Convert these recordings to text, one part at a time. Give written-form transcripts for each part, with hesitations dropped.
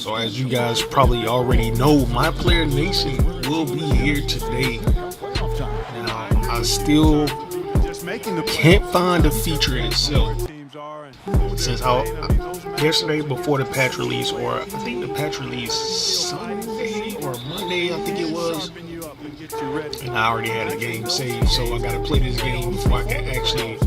So as you guys probably already know, Myplayer Nation will be here today. Now, I still can't find the feature itself. Since yesterday before the patch release, or I think the patch release Sunday or Monday, I think it was, and I already had a game saved, so I gotta play this game before I can actually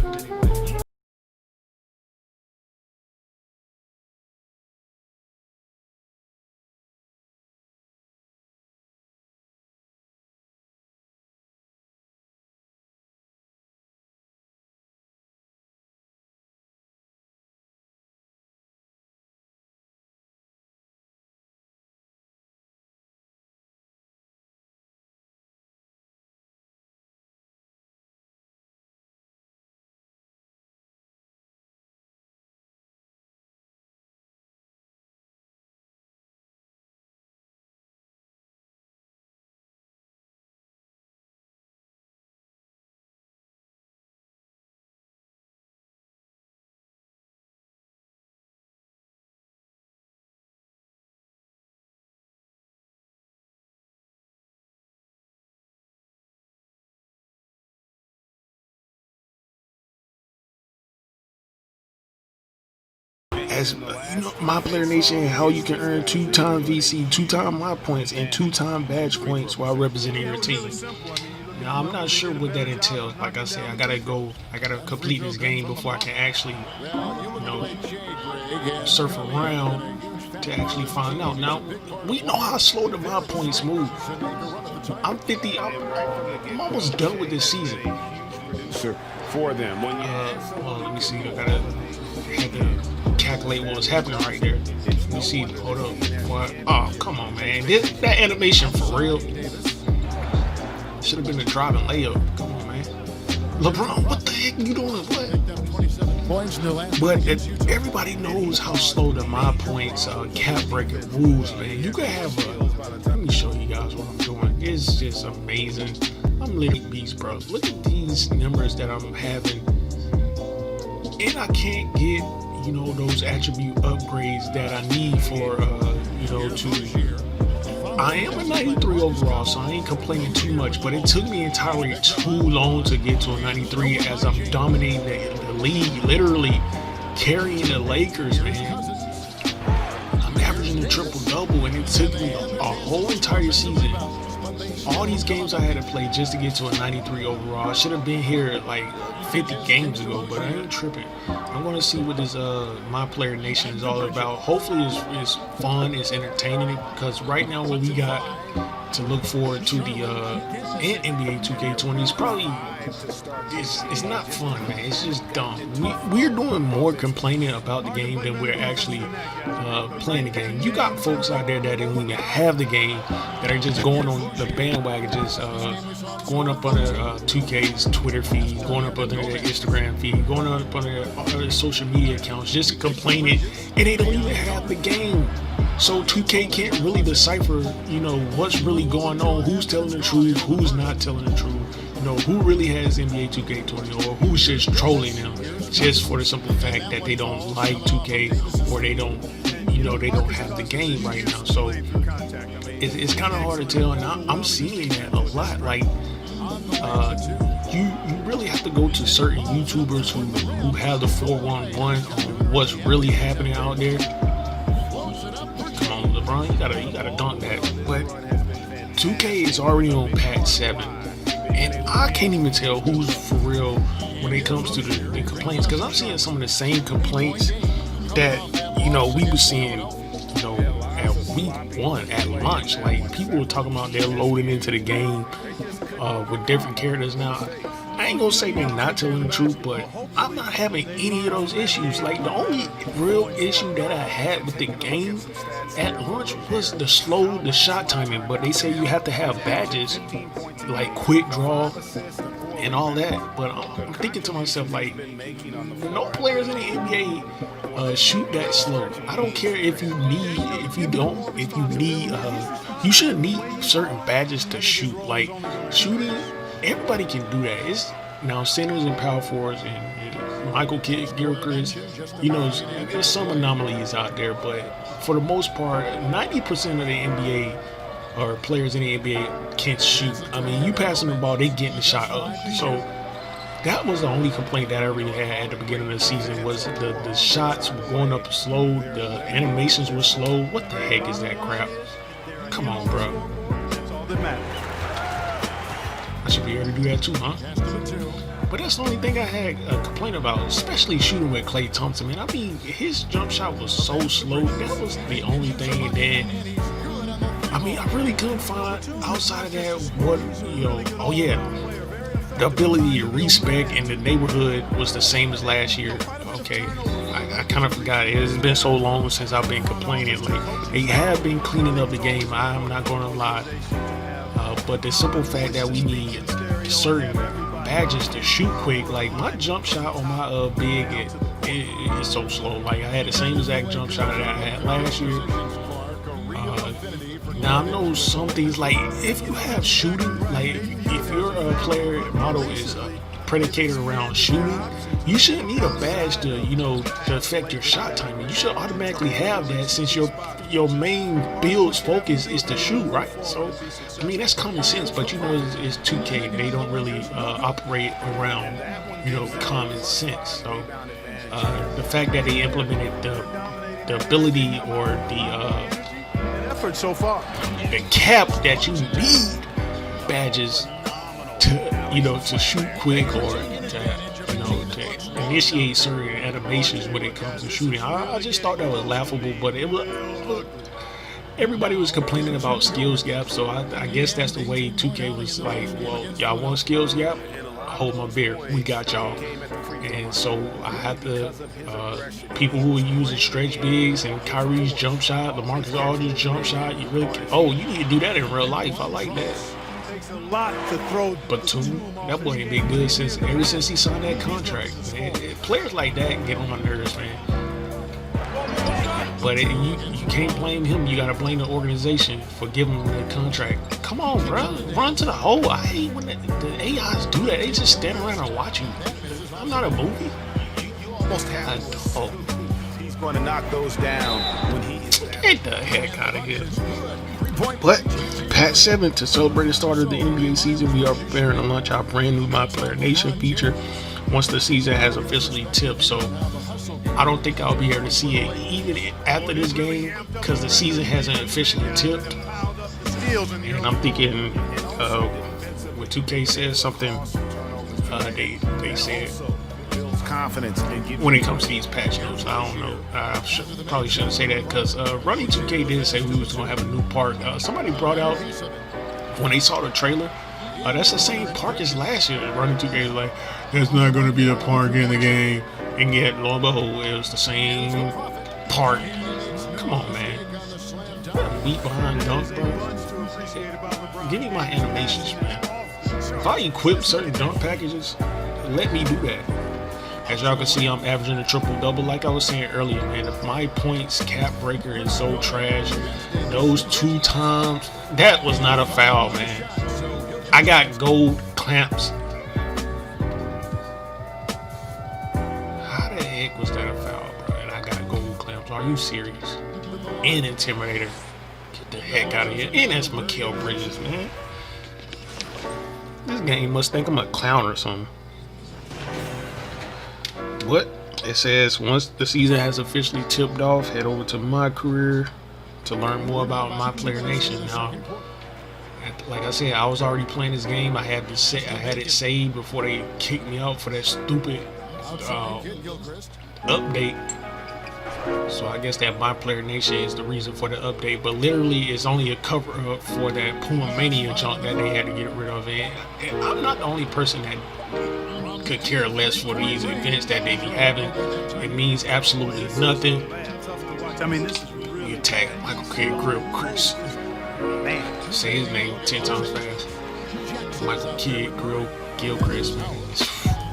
as Myplayer Nation, how you can earn 2-time VC, 2-time my points, and 2-time badge points while representing your team. Now I'm not sure what that entails. Like I said, I gotta complete this game before I can actually, surf around to actually find out. Now we know how slow the my points move. I'm 50. I'm almost done with this season. Sir, for them. Well, let me see. I had to calculate what was happening right there. Let me see. Hold up. What? Oh, come on, man. That animation for real. Should have been a driving layup. Come on, man. LeBron, what the heck you doing? What? But everybody knows how slow the my points cap breaker rules, man. You could have let me show you guys what I'm doing. It's just amazing. I'm literally beast, bro. Look at these numbers that I'm having, and I can't get those attribute upgrades that I need for I am a 93 overall, so I ain't complaining too much, but it took me entirely too long to get to a 93 as I'm dominating the league, literally carrying the Lakers, man. I'm averaging a triple-double, and it took me a whole entire season. All these games I had to play just to get to a 93 overall. I should have been here like 50 games ago, but I ain't tripping. I'm going to see what this Myplayer Nation is all about. Hopefully it's fun, it's entertaining, because right now what we got to look forward to the NBA 2K20 is probably it's not fun, man. It's just dumb. We're doing more complaining about the game than we're actually playing the game. You got folks out there that don't even have the game, that are just going on the bandwagon, just going up on their 2K's Twitter feed, going up on their Instagram feed, going up on their other social media accounts, just complaining, and they don't even have the game. So 2K can't really decipher, what's really going on, who's telling the truth, who's not telling the truth, who really has NBA 2K20, or who's just trolling them just for the simple fact that they don't like 2K, or they don't have the game right now. So it's kind of hard to tell, and I'm seeing that a lot. Like, you really have to go to certain YouTubers who have the 411 on what's really happening out there. Come on, LeBron, you gotta dunk that. But 2K is already on patch 7, and I can't even tell who's for real when it comes to the complaints, because I'm seeing some of the same complaints that we were seeing at week 1 at launch. Like, people were talking about they're loading into the game with different characters. Now, I ain't gonna say they're not telling the truth, but I'm not having any of those issues. Like, the only real issue that I had with the game at launch was the shot timing. But they say you have to have badges like quick draw and all that. But I'm thinking to myself, like, no players in the NBA shoot that slow. I don't care if you shouldn't need certain badges to shoot. Like, shooting, everybody can do that. It's now centers and power forwards and Michael Kidd, Gilchrist, there's some anomalies out there, but for the most part, 90% of the NBA or players in the NBA can't shoot. I mean, you pass them the ball, they getting the shot up. So that was the only complaint that I really had at the beginning of the season was the shots were going up slow, the animations were slow. What the heck is that crap? Come on, bro. I should be able to do that too, huh? But that's the only thing I had a complaint about, especially shooting with Klay Thompson. Man, I mean, his jump shot was so slow. That was the only thing. And then, I mean, I really couldn't find outside of that what, oh yeah, the ability to respec in the neighborhood was the same as last year. Okay, I kind of forgot. It has been so long since I've been complaining. Like, they have been cleaning up the game. I'm not going to lie. But the simple fact that we need certain badges to shoot quick, like my jump shot on my big, it's so slow. Like I had the same exact jump shot that I had last year. Now I know some things, like if you have shooting, like if your player model is predicated around shooting, you shouldn't need a badge to to affect your shot timing. You should automatically have that since your main build's focus is to shoot, right? So I mean that's common sense, but it's 2K. They don't really operate around common sense. So the fact that they implemented the ability or the effort so far, the cap that you need badges to shoot quick or to initiate certain animations when it comes to shooting. I just thought that was laughable, but it was everybody was complaining about skills gap, so I guess that's the way 2K was like, well, y'all want skills gap? Hold my beer, we got y'all. And so I had the people who were using stretch bigs and Kyrie's jump shot, LaMarcus Aldridge's jump shot. You need to do that in real life. I like that. A lot to throw. Batum, that boy ain't been good ever since he signed that contract. Man, players like that get on my nerves, man. But you can't blame him. You gotta blame the organization for giving him the contract. Come on, bro, run to the hole. I hate when the AIs do that. They just stand around and watch you. I'm not a movie. Almost had He's going to knock those down when he get the heck out of here. But Patch 7, to celebrate the start of the NBA season, we are preparing to launch our brand new Myplayer Nation feature once the season has officially tipped. So I don't think I'll be able to see it even after this game because the season hasn't officially tipped. And I'm thinking when 2K says something, they said confidence when it comes to these patch notes. I don't know. I probably shouldn't say that because Running 2K did say we was going to have a new park. Somebody brought out when they saw the trailer. That's the same park as last year. Running 2K was like, there's not going to be a park in the game. And yet, lo and behold, it was the same park. Come on, man. Beat behind dunk, bro. Give me my animations, man. If I equip certain dunk packages, let me do that. As y'all can see, I'm averaging a triple-double. Like I was saying earlier, man, if my points cap breaker is so trash, those 2 times, that was not a foul, man. I got gold clamps. How the heck was that a foul, bro? And I got gold clamps. Are you serious? And Intimidator. Get the heck out of here. And that's Mikal Bridges, man. This game must think I'm a clown or something. But it says once the season has officially tipped off, head over to my career to learn more about Myplayer Nation. Now, like I said, I was already playing this game. I had it saved before they kicked me out for that stupid update. So I guess that Myplayer Nation is the reason for the update. But literally, it's only a cover up for that Puma Mania junk that they had to get rid of. And I'm not the only person that could care less for these events that they be having. It means absolutely nothing. I mean, this is really you attack Michael Kidd Grill Chris. Man, say his name 10 times fast. Michael Kidd Grill Gilchrist, man.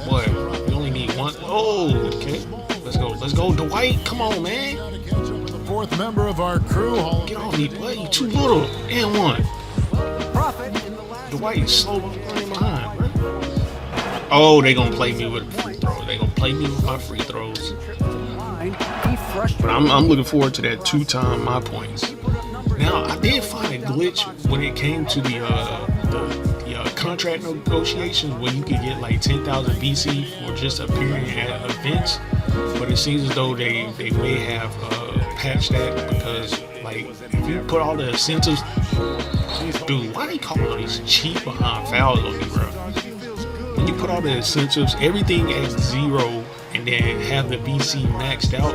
Boy, you only need one. Oh, okay. Let's go, Dwight. Come on, man. The 4th member of our crew. Get off me, boy. You too little. And one. Dwight is slow running behind, bro. Oh, they gonna play me with free throws. They gonna play me with my free throws. But I'm looking forward to that 2-time my points. Now I did find a glitch when it came to the contract negotiations where you could get like 10,000 BC for just appearing at events. But it seems as though they may have patched that because like if you put all the incentives, dude, why they calling all these cheap behind fouls on me, bro? When you put all the incentives, everything at 0, and then have the BC maxed out,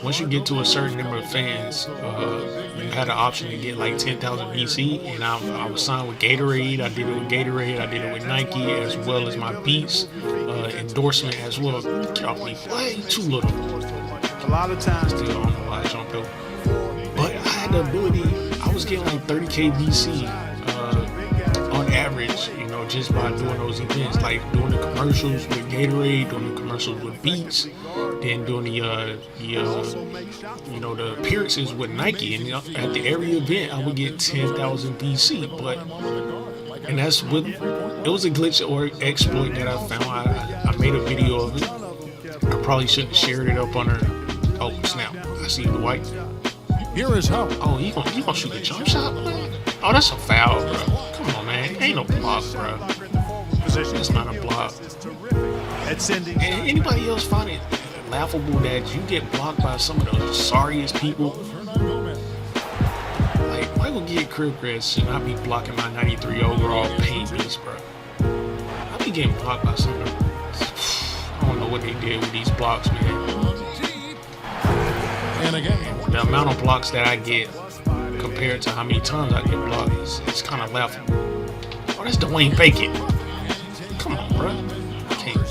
once you get to a certain number of fans, you had an option to get like 10,000 BC, and I was signed with Gatorade. I did it with Gatorade. I did it with Nike, as well as my Beats endorsement as well. Get off me, way too little. A lot of times, Still, I don't know why I jumped over. But I had the ability. I was getting like 30K BC on average, you know, just by doing those events, like doing the commercials with Gatorade, doing the commercials with Beats, then doing the appearances with Nike. And at the every event, I would get 10,000 BC. And that's what it was, a glitch or exploit that I found. I made a video of it. I probably shouldn't have shared it up on her. Oh snap! I see the white. Here is how. Oh, he gonna shoot a jump shot, man? Oh, that's a foul, bro. Come on, man. Ain't no block, bro. That's not a block. And anybody else find it laughable that you get blocked by some of the sorriest people? Like, Michael Get Cribcrest should not be blocking my 93 overall paint beast, bro. I be getting blocked by some of them. I don't know what they did with these blocks, man. And again, The amount of blocks that I get compared to how many times I get blocked is kind of laughable. Oh, that's Dwayne Bacon. Come on, bro. I can't.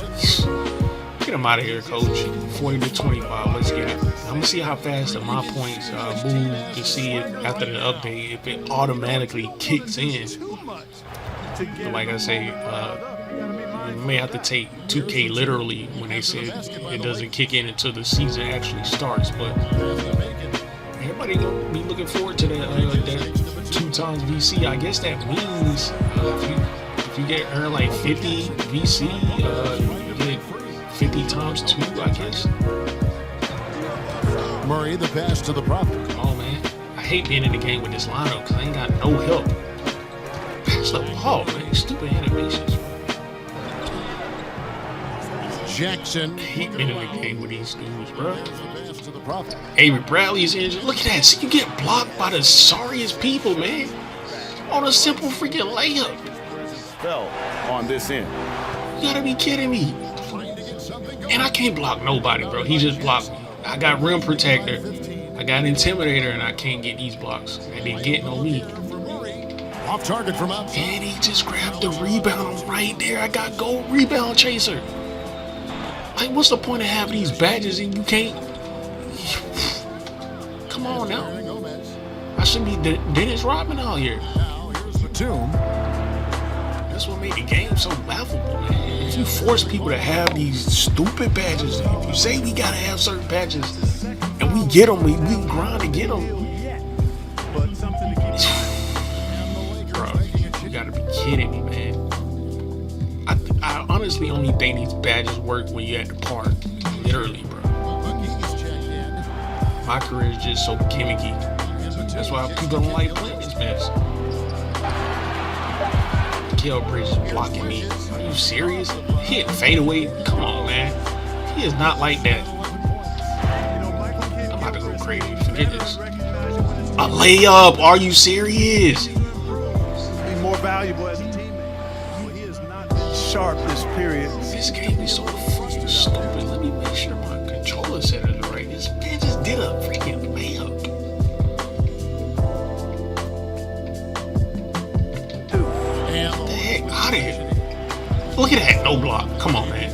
Get him out of here, coach. 40 to 25. Let's get it. I'm gonna see how fast my points move to see it after the update if it automatically kicks in. But like I say, you may have to take 2K literally when they said it doesn't kick in until the season actually starts. But everybody gonna be looking forward to that 2 times VC. I guess that means if you get earn like 50 VC, you get 50 times 2, I guess. Murray, the pass to the Prophet. Come on, man. I hate being in the game with this lineup because I ain't got no help. Pass the ball, man. Stupid animations. Jackson. I hate being in the game with these dudes, bro. Pass to the Prophet. Avery Bradley's injured. Look at that. See, you get blocked by the sorriest people, man. On a simple freaking layup. fell on this end. You gotta be kidding me. And I can't block nobody, bro. He just blocked me. I got rim protector. I got intimidator, and I can't get these blocks. And they getting on me. Off target from outside. And he just grabbed the rebound right there. I got gold rebound chaser. Like, what's the point of having these badges and you can't? Come on now. I should be Dennis Rodman out here. Now here's the tomb. That's what made the game so laughable, man. If you force people to have these stupid badges, if you say we gotta have certain badges, and we get them, we grind to get them. Bro, you gotta be kidding me, man. I honestly only think these badges work when you're at the park. Literally, bro. My career is just so gimmicky. That's why people don't like playing this mess. Kel Bridge is blocking me. Are you serious? Hit fadeaway? Come on, man. He is not like that. I'm about to go crazy. Forget this. A layup? Are you serious? Be more valuable as a teammate. He is not sharp this period. This game is so freaking stupid. Let me make sure my controller set it right. This man just did a freaking layup. Get the heck out of here. Look at that. No block. Come on, man.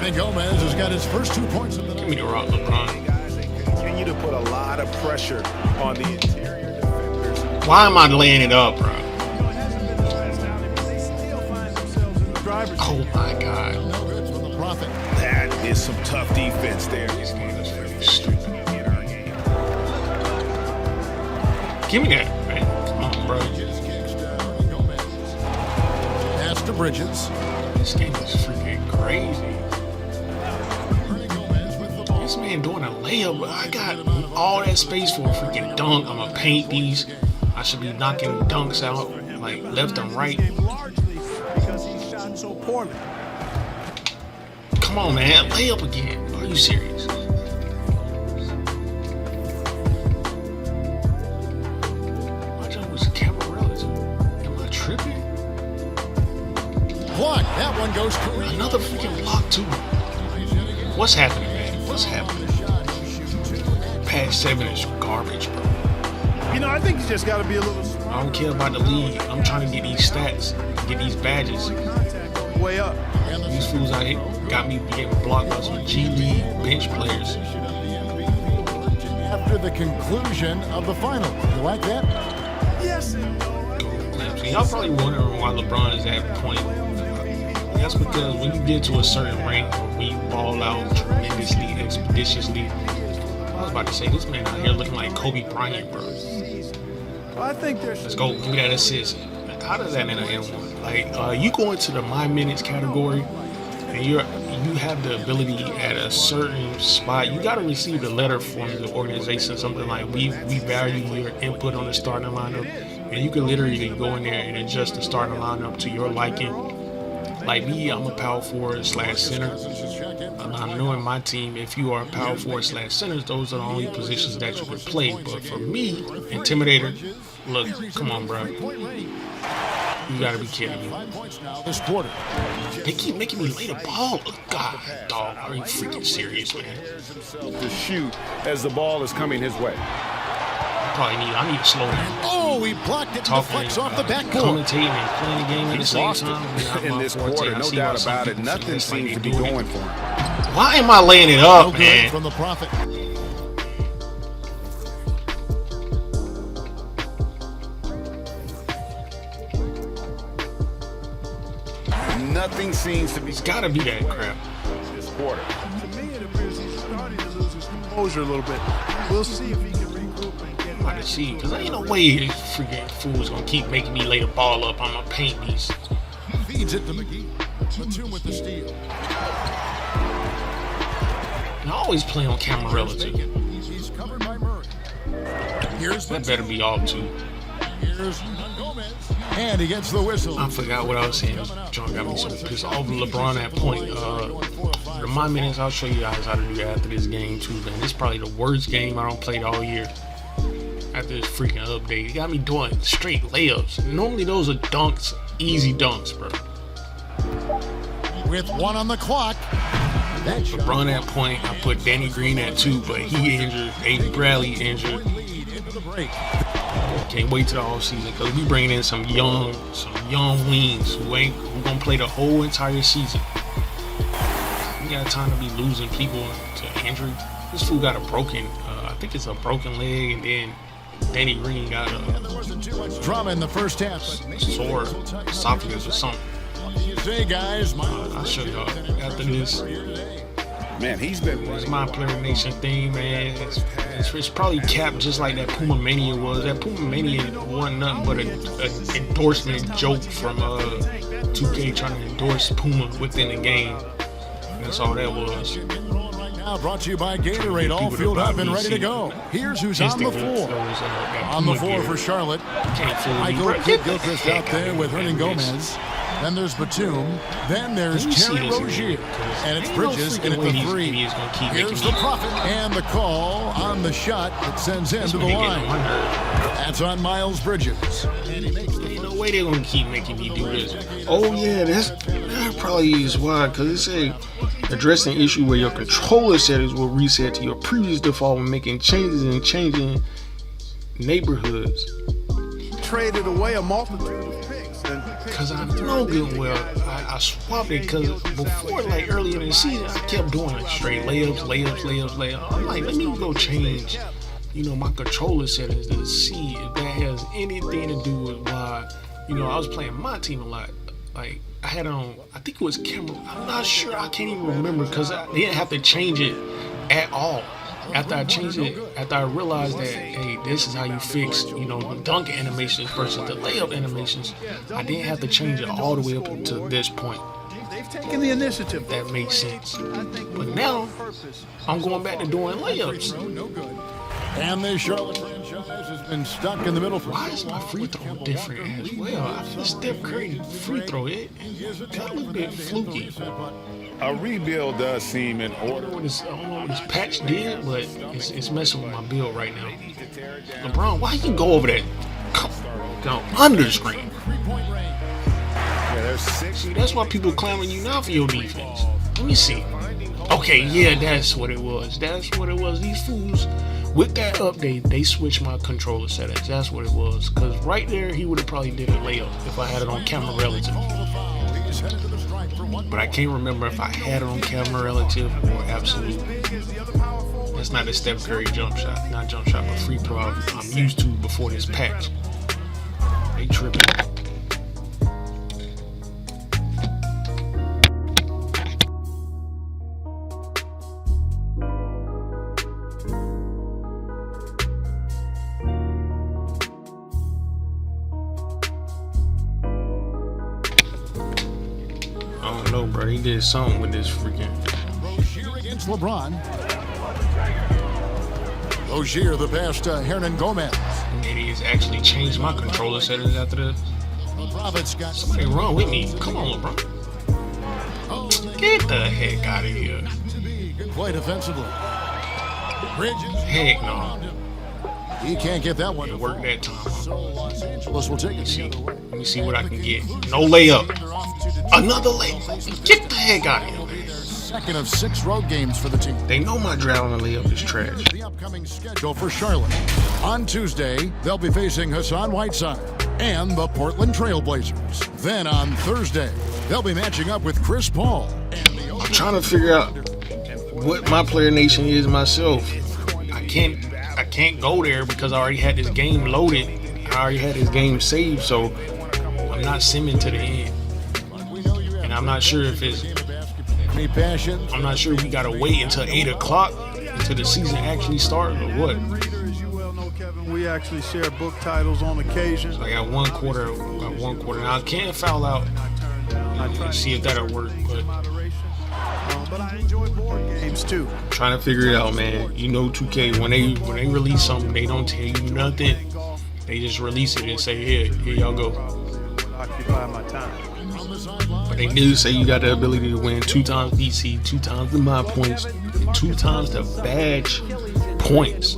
And Gomez has got his first 2 points of the Give night. me the rock, LeBron. Guys, they continue to put a lot of pressure on the interior defenders. Why am I laying it up, bro? Oh my God. No good from the Prophet. That is some tough defense there. This game is freaking stupid. Give me that, man. Come on, bro. Just kicks down. Gomez. Pass to Bridges. This game is freaking crazy. Gomez with the ball. this man doing a layup? I got all that space for a freaking dunk. I'm gonna paint these. I should be knocking dunks out like left and right. Largely because he shot so poorly. Come on, man, layup again. Are you serious? My jump was Camarella's. Am I tripping? Block. That one goes to Another freaking block too. What's happening, man? What's happening? Past 7 is garbage, bro. You know, I think he's just got to be a little smarter. I don't care about the league. I'm trying to get these stats, get these badges. Way up. These fools out here got me getting blocked by some G League bench players. after the conclusion of the final. You like that? Yes and no. Y'all probably wondering why LeBron is at point. That's because when you get to a certain rank, when you ball out tremendously, expeditiously. I was about to say, this man out here looking like Kobe Bryant, bro. I think there's. Let's go, give me that assist. How does that in an N1? Like, you go into the my minutes category, and you have the ability at a certain spot. You got to receive a letter from the organization, something like we value your input on the starting lineup, and you can literally go in there and adjust the starting lineup to your liking. Like me, I'm a power forward / center. I know in my team, if you are a power forward / center, those are the only positions that you can play. But for me, Intimidator, look, come on, bro. You gotta be kidding me. This quarter. They keep making me lay the ball. God, dog, are you freaking serious, man? To shoot as the ball is coming his way. I need to slow down. Oh, he blocked it and deflects off the backboard. Commentating and playing the game at the same Lost time. it in this quarter, no doubt about it. Nothing seems to be going for him. Why am I laying it up, No good man? from the Prophet. Nothing seems to be It's gotta be that crap. this quarter. To me, it appears he's starting to lose his composure a little bit. We'll see if he can regroup and get I'm about back. to see, because ain't no way these freaking fools gonna keep making me lay the ball up. I'm gonna paint these. Feeds it to McGee. Batum with the steal. And I always play on Camarella too. He's covered by Murray. Here's That better be all too. Here's Gomez. And he gets the whistle. I forgot what I was saying. John got me so pissed off with LeBron at point. The my minutes, I'll show you guys how to do that after this game too, man. This is probably the worst game I don't play all year. After this freaking update, it got me doing straight layups. Normally those are dunks, easy dunks, bro. With 1 on the clock. That shot LeBron at point. I put Danny Green at 2, but he injured. Avery Bradley injured. lead into the break. Can't wait till the off season because we bringing in some young wings who gonna play the whole entire season. We got time to be losing people to injury. This fool got a broken, I think it's a broken leg, and then Danny Green got There wasn't too much drama in the first half. a sore esophagus or something. What do you say, guys? I'll show y'all after this. Man, he's been It's my Myplayer Nation thing, man. It's probably capped just like that Puma Mania was. That Puma Mania wasn't nothing but an endorsement joke from 2K trying to endorse Puma within the game. That's all that was. Right now, brought to you by Gatorade, all fueled up and ready to go. Here's who's on the floor. On the floor for Charlotte. Michael Kidd-Gilchrist out there with Hernan Gomez. Then there's Batum. Then there's Terry Rozier. And it's Bridges in at the 3. Here's the Prophet. And the call on the shot that sends him to the line. That's on Miles Bridges. And he makes the Ain't no way they're gonna keep making me do this. Oh yeah, that probably is why, because it said addressing an issue where your controller settings will reset to your previous default when making changes and changing neighborhoods. Traded away a multitude of picks. Because I know good and well I swapped it because before, like earlier in the season, I kept doing like straight layups. I'm like, let me go change, my controller settings to see if that has anything to do with why, I was playing my team a lot. Like, I had on, I think it was camera. I'm not sure. I can't even remember because I didn't have to change it at all. After I changed it, after I realized that, hey, this is how you fix, the dunk animations versus the layup animations, I didn't have to change it all the way up until this point. They've taken the initiative. That makes sense. But now, I'm going back to doing layups. And the Charlotte franchise has been stuck in the middle for Why is my free throw different as well? I feel Steph Curry free throw, it got a little bit fluky. A rebuild does seem in I don't order. know what this patch did, but it's messing with my build right now. LeBron, why you go over that? Go under screen. Yeah, there's 6. See, that's why people clamoring you now for your defense. Let me see. Okay, yeah, that's what it was. That's what it was. These fools, with that update, they switched my controller settings. That's what it was. Because right there, he would have probably did a layup if I had it on camera relative. But I can't remember if I had it on camera relative or absolute. That's not a Steph Curry jump shot. Not jump shot, but free throw I'm used to before this patch. They tripping. I don't know, bro. He did something with this freaking. Rozier against LeBron. Rozier, the pass to Hernan Gomez. Idiots actually changed my controller settings after the. Roberts got Somebody run with me. Come on, LeBron. Get the heck out of here. good play defensively. Bridges. Heck no. He can't get that one to It worked that time. Huh? So Los Angeles will take it the other way. Let me see what I can get. No layup. Another layup. Get the heck out of here, man. Second of 6 road games for the team. They know my driving layup is trash. The upcoming schedule for Charlotte. On Tuesday, they'll be facing Hassan Whiteside and the Portland Trail Blazers. Then on Thursday, they'll be matching up with Chris Paul. I'm trying to figure out what Myplayer Nation is myself. I can't go there because I already had this game loaded. I already had this game saved, so I'm not simming to the end. And I'm not sure if it's. I'm not sure if we gotta wait until 8 o'clock until the season actually starts or what. Reader, as you well know, Kevin, we actually share book titles on occasion. So I got one quarter. Now I can foul out and see if that'll work, but But I enjoy board games too. I'm trying to figure it out, man. You know, 2K when they release something, they don't tell you nothing. They just release it and say, here y'all go. Occupy my time. But they do say you got the ability to win 2 times DC, 2 times the mod points, and 2 times the badge points.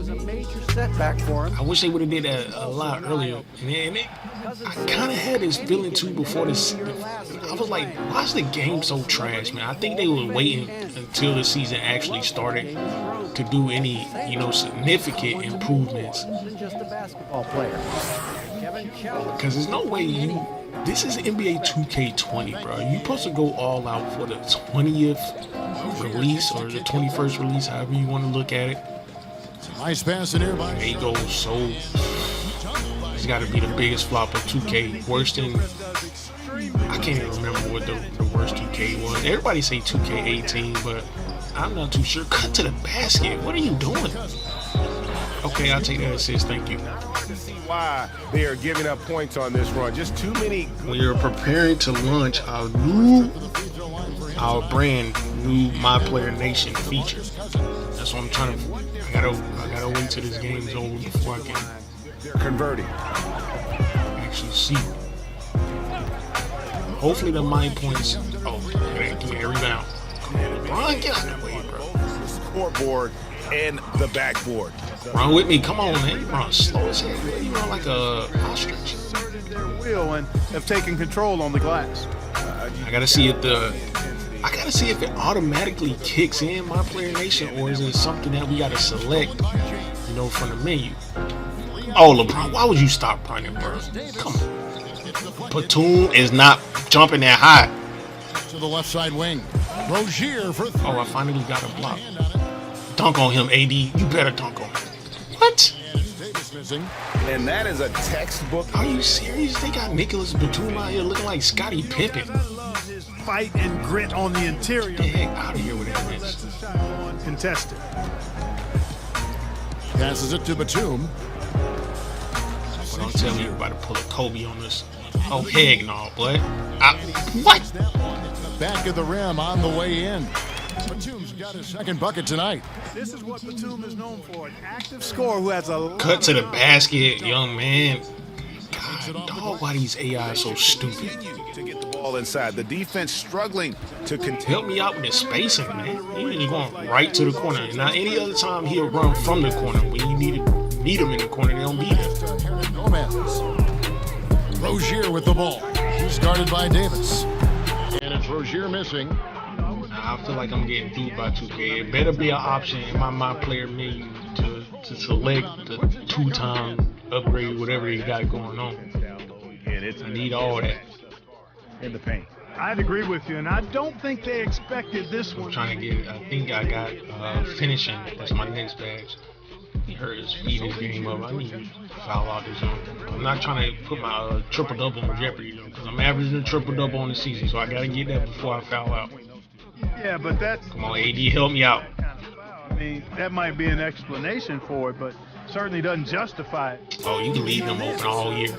Setback for him. I wish they would have did that a lot earlier. And I kind of had this feeling too before this. I was like, why is the game so trash, man? I think they were waiting until the season actually started to do any, significant improvements. Just a basketball player. Because there's no way this is NBA 2K20, bro. You're supposed to go all out for the 20th release or the 21st release, however you want to look at it. Nice pass in here by. They go so. It's got to be the biggest flop of 2K. Worse than. I can't even remember what the worst 2K was. Everybody say 2K18, but I'm not too sure. Cut to the basket. What are you doing? Okay, I'll take that assist. Thank you. To see why they are giving up points on this run. Just too many. We are preparing to launch our brand new Myplayer Nation feature. That's what I'm trying to. I gotta wait till this game is over before I can They're converting. actually see. Hopefully the mind points. Oh, give me a rebound. Come on, LeBron, get out of that way, bro. The scoreboard and the backboard. Run with me, come on, man. You run slow as hell. You run like a ostrich. Inserted their wheel and have taken control on the glass. I gotta see if it automatically kicks in Myplayer Nation, or is it something that we gotta select, from the menu. Oh, LeBron, why would you stop running, bro? Come on. Platoon is not jumping that high. To the left side wing. Rozier for 3. Oh, I finally got a block. Dunk on him, AD. You better dunk on him. What? Davis missing. And that is a textbook. Are you serious? They got Nicholas Batum out here looking like Scottie Pippen. I love his fight and grit on the interior. Get the heck out of here with that miss. Contested. Passes it to Batum. But I'm telling you, about to pull a Kobe on this. Oh, heck no, boy. What? Back of the rim on the way in. Batum's got his second bucket tonight. This is what Batum is known for, an active scorer who has a lot Cut to the basket, young man. God, dog, why these AI so stupid? To get the ball inside. The defense struggling to continue. Help me out with the spacing, man. He's going right to the corner. Now, any other time he'll run from the corner. When you need him in the corner, they don't beat him. Gomez. Rozier with the ball. He's guarded by Davis. And it's Rozier missing. I feel like I'm getting duped by 2K. It better be an option in my player menu to select the 2-time upgrade, whatever you got going on. I need all that. in the paint. I'd agree with you, and I don't think they expected this one. I'm trying to get, I think I got finishing. That's my next badge. He hurt his feet his game up. I need to foul out this one. I'm not trying to put my triple-double in jeopardy, though, because I'm averaging a triple-double on the season, so I got to get that before I foul out. Yeah, but that's... Come on, AD, help me out. I mean, that might be an explanation for it, but certainly doesn't justify it. Oh, you can leave him open all year.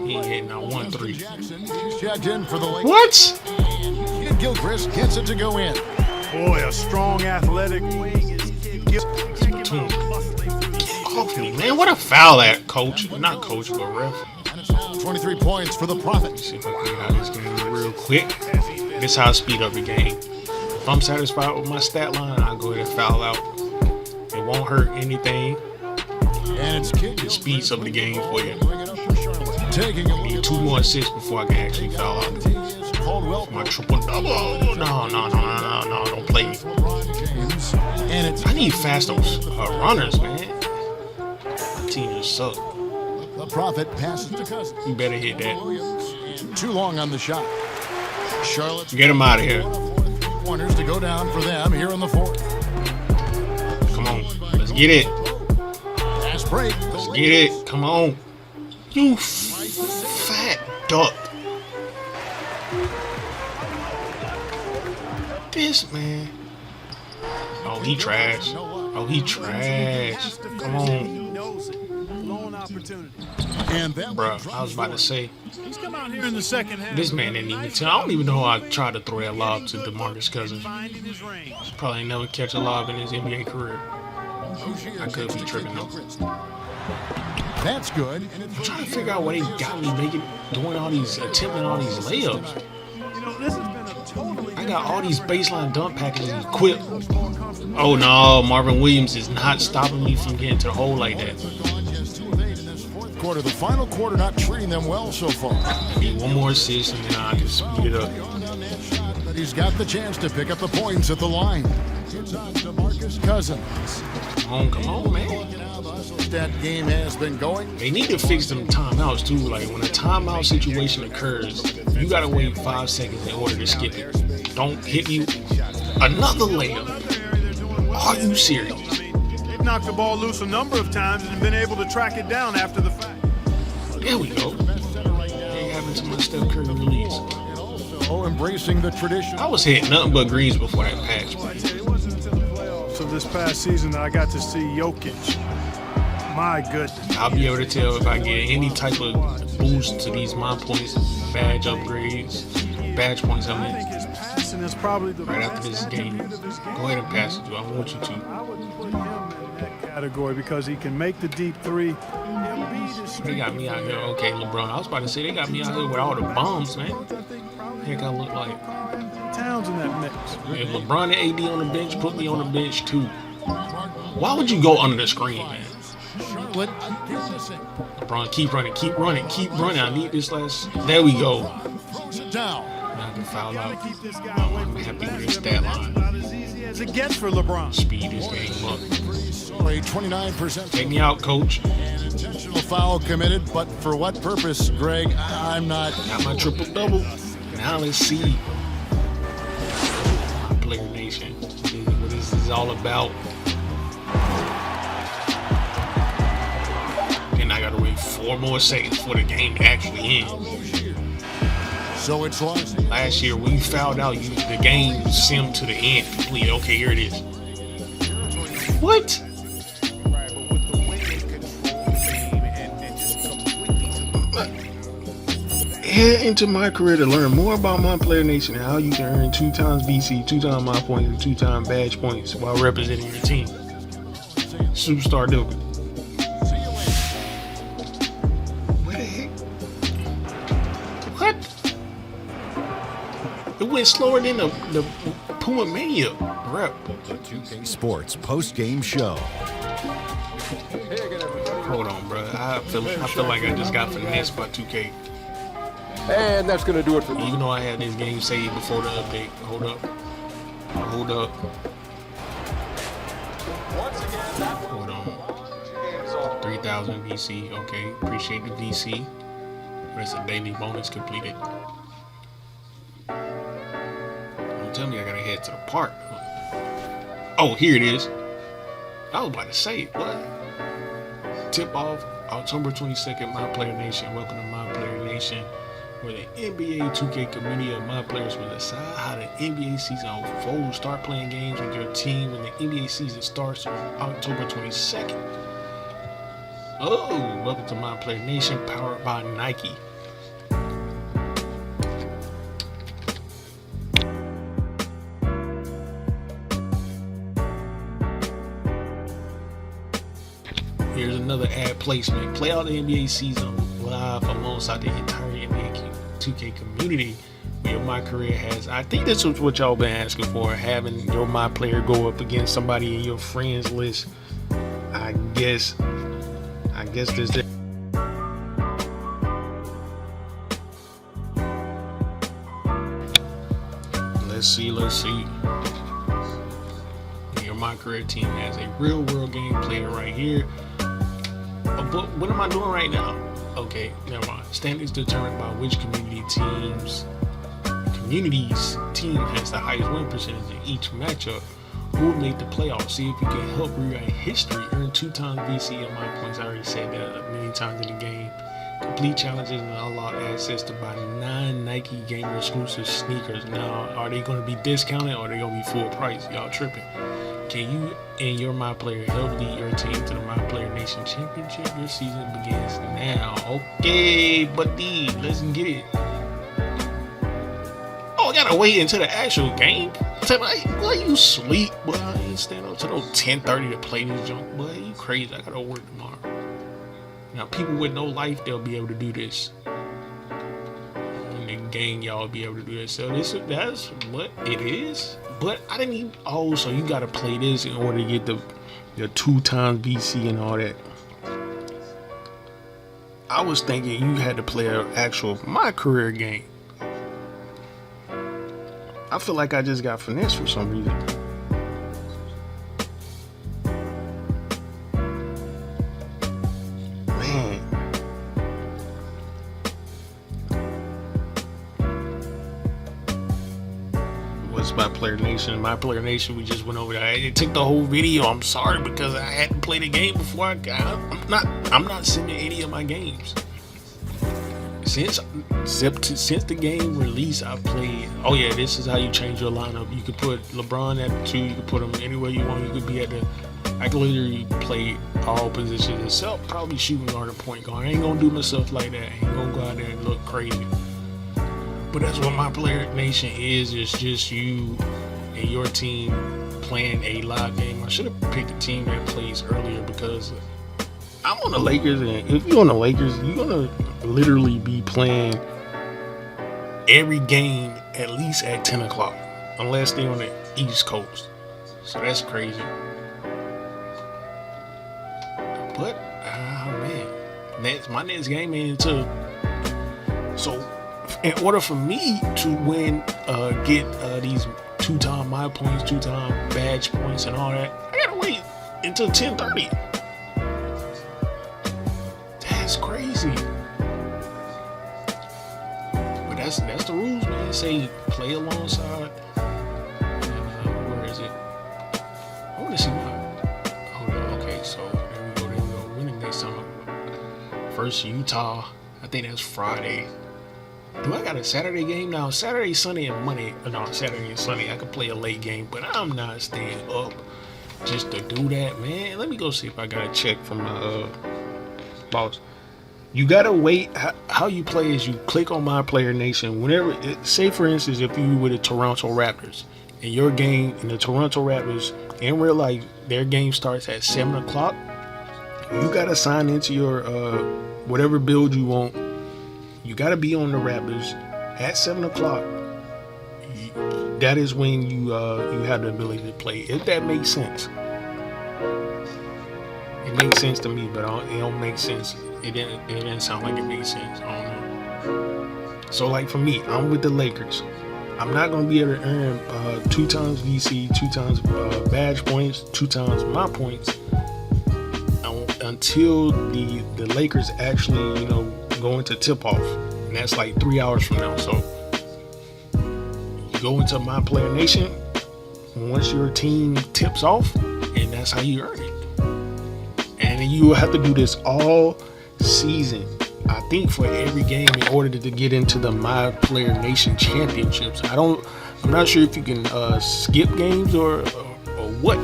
He ain't hitting out 1-3. Checked in for the Lakers. What? Kid Gilchrist gets it to go in. Boy, a strong athletic wing is Kid Off me, man. What a foul at, coach. Not coach, but ref. 23 points for the Prophet. See if I can get out of this game real quick. This is how I speed up the game. If I'm satisfied with my stat line, I'll go ahead and foul out. It won't hurt anything. And it's Kid. It speeds up the game for you. Taking I need 2 more assists before I can actually foul out. My triple-double. No, don't play me. And it's I need faster runners, man. My team just suck. the Prophet passes to Cousins. You better hit that. Too long on the shot. Charlotte. Get him out of here. Corners to go down for them here in the fourth. Come on. Let's get it. Fast break. Let's get it. Come on. You fat duck. This man. Oh, he trash. Oh, he trash. Come on. And then, Bruh, I was about to say, He's come out here in the second half. this man didn't even tell. I don't even know how I tried to throw that lob to DeMarcus Cousins. Finding his range. Probably never catch a lob in his NBA career. I could be tripping though. that's good. I'm trying to figure out why they got me attempting all these layups. You know, this has been a totally... I got all these baseline dunk packages equipped. Oh no, Marvin Williams is not stopping me from getting to the hole like that. Quarter, the final quarter, not treating them well so far. I need 1 more assist and then I can speed it up. But he's got the chance to pick up the points at the line. It's on DeMarcus Cousins. Come on, man. That game has been going. They need to fix them timeouts too. Like when a timeout situation occurs, you gotta wait 5 seconds in order to skip it. Don't hit me another layup. Are you serious? They've knocked the ball loose a number of times and been able to track it down after the fact. There we go. Ain't happened to my Steph Curry release. Oh, embracing the tradition. I was hitting nothing but greens before that patch. I tell you, it wasn't until the playoffs of this past season that I got to see Jokic. My goodness. I'll be able to tell if I get any type of boost to these my points, badge upgrades, badge points. I I mean, think his passing is probably the right best after this game, attribute of his game. go ahead and pass it to. I want you to. I would put him in that category because he can make the deep three. Embiid is They got me out here. Okay, LeBron. I was about to say they got me out here with all the bombs, man. Heck, I look like. Towns in that mix. If LeBron and AD on the bench, put me on the bench too. Why would you go under the screen, man? Charlotte. LeBron, keep running. I need this last. There we go. Throws it down. Now I can foul out. Keep this guy away I'm from happy the with this basket. stat That's line. about as easy as it gets for LeBron. Speed this game up. Sorry, 29%. Take me out, coach. Intentional foul committed, but for what purpose, Greg? I'm not. Got my triple-double. Now let's see. Player Nation. What this is all about. And I gotta wait 4 more seconds for the game to actually end. So it's lost. Last year, when you fouled out, the game simmed to the end complete. Okay, here it is. What? Head into my career to learn more about Myplayer Nation and how you can earn 2 times VC, 2 times my points, and 2 times badge points while representing your team. Superstar Dilbert. What the heck? What? It went slower than the Puma Mania rep. The 2K Sports post-game show. Hold on, bro. I feel like I just got finessed by 2K. And that's going to do it for me. Even though I had this game saved before the update. Hold up. Hold up. Hold on. 3,000 VC. Okay. Appreciate the VC. That's a daily bonus completed. Don't tell me I gotta head to the park. Oh, here it is. I was about to say, what? Tip off October 22nd, Myplayer Nation. Welcome to Myplayer Nation, where the NBA 2K community of my players will decide how the NBA season unfolds. Start playing games with your team when the NBA season starts on October 22nd. Oh, welcome to Myplayer Nation, powered by Nike. Here's another ad placement. Play out the NBA season live alongside the entire NBA 2K community. Your My Career has, I think this is what y'all been asking for, having your My Player go up against somebody in your friends list. I guess there's that. Let's see. Your My Career team has a real world game player right here. But what am I doing right now? Okay, never mind. Standings determined by which community's team has the highest win percentage in each matchup. Who will make the playoffs? See if you can help rewrite history. Earn 2 times VC and my points. I already said that many times in the game. Complete challenges and unlock access to buy 9 Nike Gamer exclusive sneakers. Now, are they going to be discounted or are they going to be full price? Y'all tripping. Can you and your My Player help lead your team to the My Player Nation Championship? Your season begins now. Okay, buddy, let's get it. Oh, I gotta wait until the actual game. Boy, you sleep, boy. I ain't stand up till 10:30 to play this junk, boy. You crazy? I gotta work tomorrow. Now, people with no life, they'll be able to do this. In the game, y'all be able to do this. So that's what it is. But I didn't even. Oh, so you gotta play this in order to get the 2 times VC and all that. I was thinking you had to play an actual My Career game. I feel like I just got finessed for some reason. Man. What's Myplayer Nation? Myplayer Nation, we just went over that. It took the whole video. I'm sorry because I had to play the game before I got. I'm not sending any of my games. Since the game release, I played. Oh yeah, this is how you change your lineup. You could put LeBron at the 2. You could put him anywhere you want. You could be at the. I could literally play all positions except probably shooting guard or point guard. I ain't gonna do myself like that. I ain't gonna go out there and look crazy. But that's what Myplayer Nation is. It's just you and your team playing a live game. I should have picked a team that plays earlier because I'm on the Lakers, and if you're on the Lakers, you're gonna literally be playing every game at least at 10 o'clock, unless they're on the East Coast. So that's crazy. But man, my next game ain't until. So in order for me to win, get these 2 times my points, 2 times badge points, and all that, I gotta wait until 10:30. That's crazy. But that's the rules, man. Say play alongside. Where is it? I want to see my. Hold on. Okay, so there we go. Winning next time. First Utah. I think that's Friday. Do I got a Saturday game now? Saturday, Sunday, and Monday. No, Saturday and Sunday. I could play a late game, but I'm not staying up just to do that, man. Let me go see if I got a check from my boss. You gotta wait. How you play is you click on Myplayer Nation. Whenever, say for instance, if you were the Toronto Raptors and your game and the Toronto Raptors in real life, their game starts at 7 o'clock. You gotta sign into your whatever build you want. You gotta be on the Raptors at 7 o'clock. That is when you have the ability to play. If that makes sense. It makes sense to me, but it don't make sense. It didn't sound like it made sense. I don't know. So like for me, I'm with the Lakers. I'm not gonna be able to earn 2 times VC, 2 times badge points, 2 times my points until the Lakers actually, go into tip off, and that's like 3 hours from now. So you go into Myplayer Nation once your team tips off, and that's how you earn it. And you will have to do this all season, I think, for every game in order to get into the Myplayer Nation championships. I'm not sure if you can skip games or what.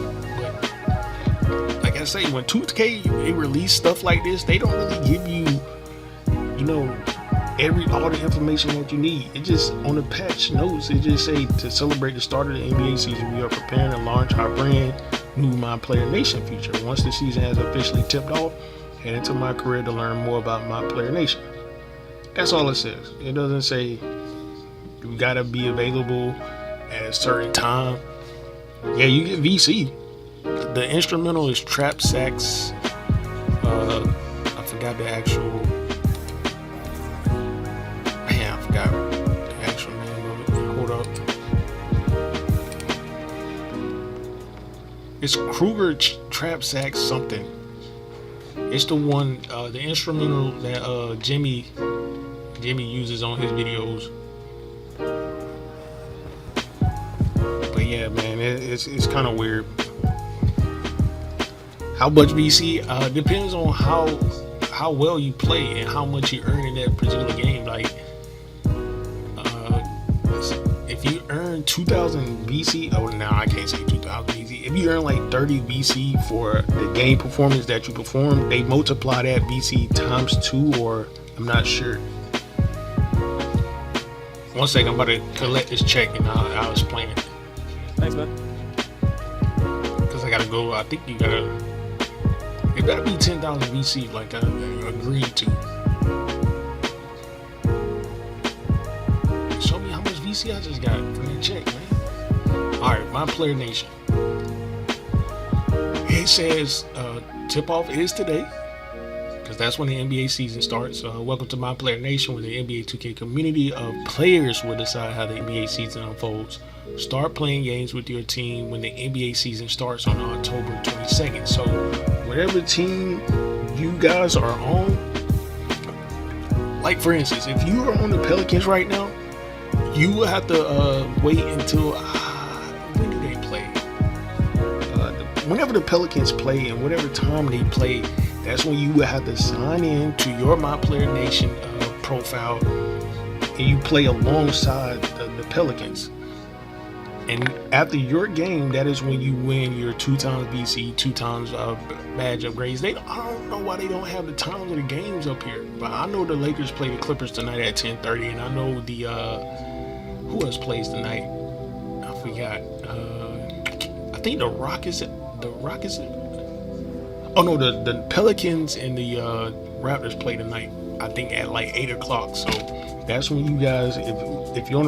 But like I say, when 2K they release stuff like this, they don't really give you, all the information that you need. It just on the patch notes, it just say to celebrate the start of the NBA season, we are preparing to launch our brand new Myplayer Nation feature. Once the season has officially tipped off, head into my career to learn more about Myplayer Nation. That's all it says. It doesn't say you gotta be available at a certain time. Yeah, you get VC. The instrumental is Trap Sax. I forgot the actual. Man, I forgot the actual name of it. Hold up. It's Kruger Trap Sax something. It's the one, the instrumental that Jimmy uses on his videos. But yeah, man, it's kind of weird. How much VC depends on how well you play and how much you earn in that particular game. Like, if you earn 2,000 VC, I can't say 2,000 VC. If you earn like 30 VC for the game performance that you perform, they multiply that VC times 2, or I'm not sure. One second, I'm about to collect this check and I'll explain it. Thanks, man. Because I gotta go. I think it gotta be 10,000 VC, like I agreed to. Show me how much VC I just got from the check, man. Alright, Myplayer Nation. It says tip-off is today, because that's when the NBA season starts. Welcome to Myplayer Nation, where the NBA 2K community of players will decide how the NBA season unfolds. Start playing games with your team when the NBA season starts on October 22nd. So whatever team you guys are on, like for instance, if you are on the Pelicans right now, you will have to wait until when do they play? Whenever the Pelicans play and whatever time they play, that's when you will have to sign in to your Myplayer Nation profile, and you play alongside the Pelicans. And after your game, that is when you win your 2 times BC, 2 times badge upgrades. I don't know why they don't have the times of the games up here, but I know the Lakers play the Clippers tonight at 10:30, and I know the who else plays tonight? I forgot. I think the Rockets. Oh no, the Pelicans and the Raptors play tonight. I think at like 8 o'clock. So that's when you guys, if you're on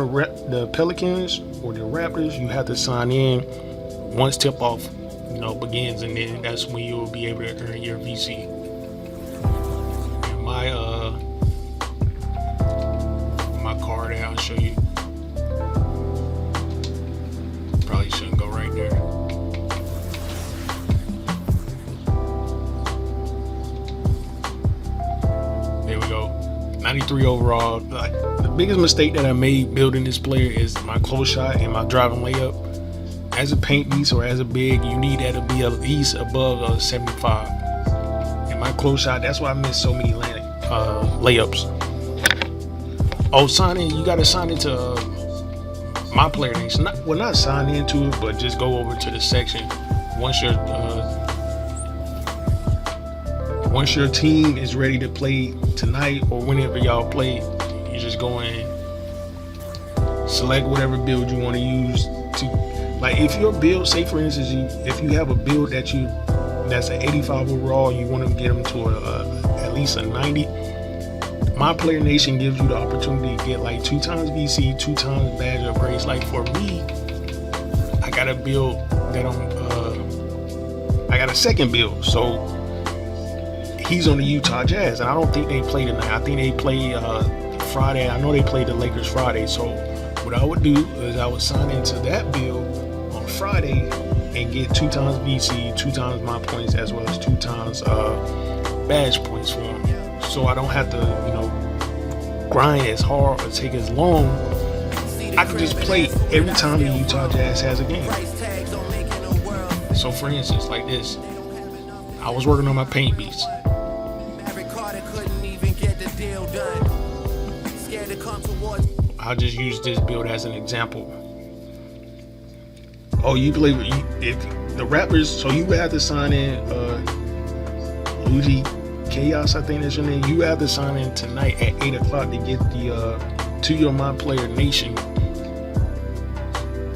the Pelicans or the Raptors, you have to sign in once tip off, begins, and then that's when you'll be able to earn your VC. And my card, I'll show you. Probably shouldn't go right there. There we go. 93 overall. The biggest mistake that I made building this player is my close shot and my driving layup. As a paint piece or as a big, you need that to be at least above 75. And my close shot, that's why I missed so many layups. Oh, you gotta sign into Myplayer Nation. Not sign into it, but just go over to the section once you're Once your team is ready to play tonight or whenever y'all play, you just go in, select whatever build you want to use. To like, if your build, say for instance, if you have a build that's an 85 overall, you want to get them to at least a 90. Myplayer Nation gives you the opportunity to get like 2 times VC, 2 times badge upgrades. Like for me, I got a build that I got a second build, so he's on the Utah Jazz, and I don't think they play tonight. I think they play Friday. I know they play the Lakers Friday. So what I would do is I would sign into that build on Friday and get 2 times VC, 2 times my points, as well as 2 times badge points for him. So I don't have to, grind as hard or take as long. I can just play every time the Utah Jazz has a game. So for instance, like this, I was working on my paint beats. I'll just use this build as an example. Oh, you play if the Raptors, so you have to sign in Luigi Chaos, I think that's your name. You have to sign in tonight at 8 o'clock to get to your Myplayer Nation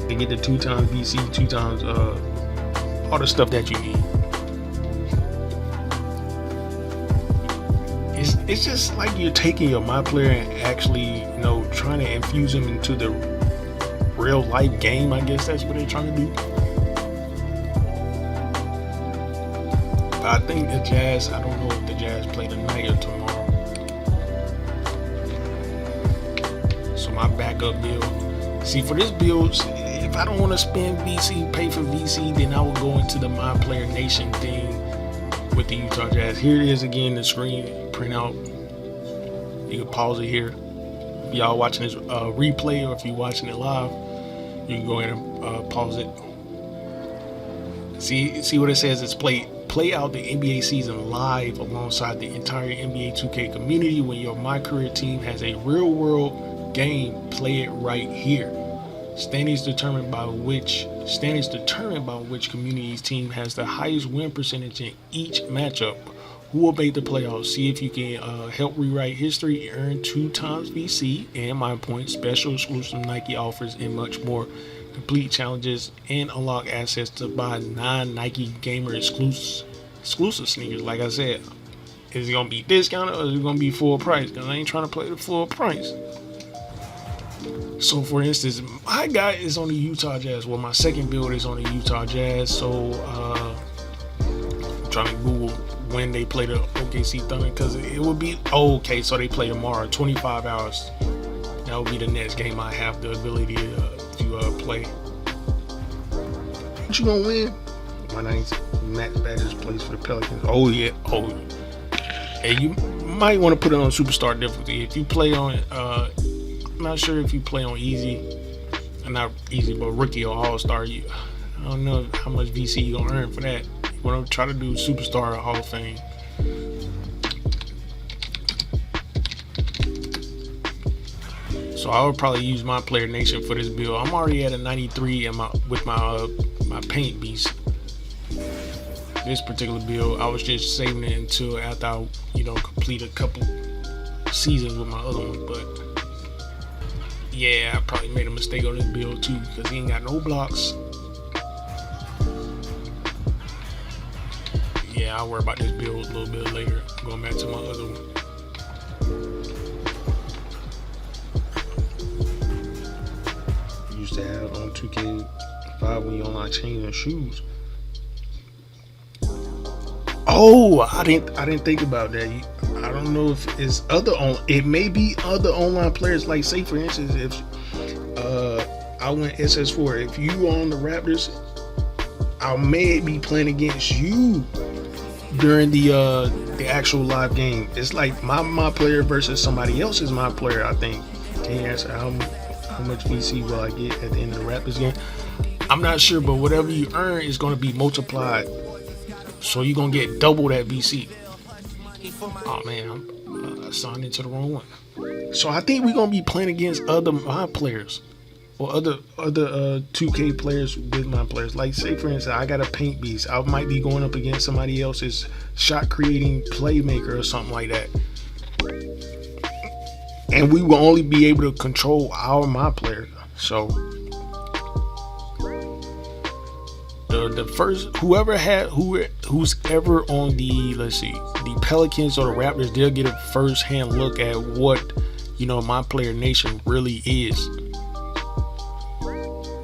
to get the 2 times VC, 2 times all the stuff that you need. It's just like you're taking your Myplayer and actually, trying to infuse him into the real life game. I guess that's what they're trying to do. But I think the Jazz, I don't know if the Jazz play tonight or tomorrow. So my backup build. See, for this build, if I don't want to spend VC, pay for VC, then I will go into the Myplayer Nation thing with the Utah Jazz. Here it is again, the screen print out. You can pause it here. If y'all watching this replay, or if you're watching it live, you can go ahead and pause it. See what it says? It's play out the NBA season live alongside the entire NBA 2K community. When your My Career team has a real world game, play it right here. Standings determined by which community's team has the highest win percentage in each matchup. Who will make the playoffs? See if you can help rewrite history, earn 2 times VC and my points, special exclusive Nike offers, and much more. Complete challenges and unlock assets to buy 9 Nike Gamer exclusive sneakers. Like I said, is it gonna be discounted or is it gonna be full price? Because I ain't trying to play the full price. So for instance, my guy is on the Utah Jazz. Well, my second build is on the Utah Jazz. So I'm trying to Google when they play the OKC Thunder, because it would be okay. So they play tomorrow, 25 hours. That would be the next game I have the ability to play. What you gonna win? My name's Max Badgers plays for the Pelicans. Oh yeah. Hey, you might want to put it on superstar difficulty. If you play on, I'm not sure if you play on easy, not easy, but rookie or all-star. I don't know how much VC you gonna earn for that. You want to try to do superstar or Hall of Fame. So I would probably use Myplayer Nation for this build. I'm already at a 93 with my paint beast. This particular build, I was just saving it until after I, complete a couple seasons with my other one. But yeah, I probably made a mistake on this build too, because he ain't got no blocks. Yeah, I'll worry about this build a little bit later. Going back to my other one. Used to have on 2K5 when you online chains and shoes. Oh, I didn't think about that. I don't know if it's it may be other online players. Like, say for instance, if I went SS4, if you on the Raptors, I may be playing against you during the actual live game. It's like my player versus somebody else's my player. I think. Can you answer how much VC will I get at the end of the Raptors game? I'm not sure, but whatever you earn is going to be multiplied. So you're going to get double that VC. Oh man, I signed into the wrong one. So I think we're going to be playing against other my players. or other 2K players with my players. Like say for instance, I got a paint beast. I might be going up against somebody else's shot creating playmaker or something like that, and we will only be able to control my player. So the first who's ever on the, let's see, the Pelicans or the Raptors, they'll get a first hand look at what, you know, my player nation really is.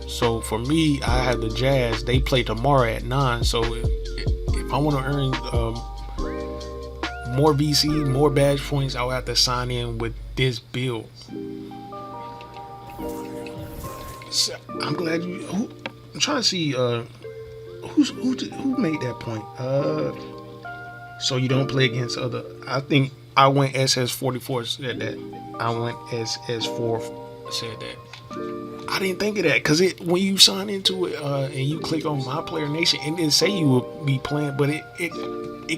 So for me, I have the Jazz. They play tomorrow at 9. So if I want to earn more VC, more badge points, I'll have to sign in with this build. So I'm glad you. I'm trying to see who made that point. So you don't play against other. I think I went SS44 said that. I went SS4 said that. I didn't think of that because when you sign into it and you click on My Player Nation, it didn't say you would be playing, but it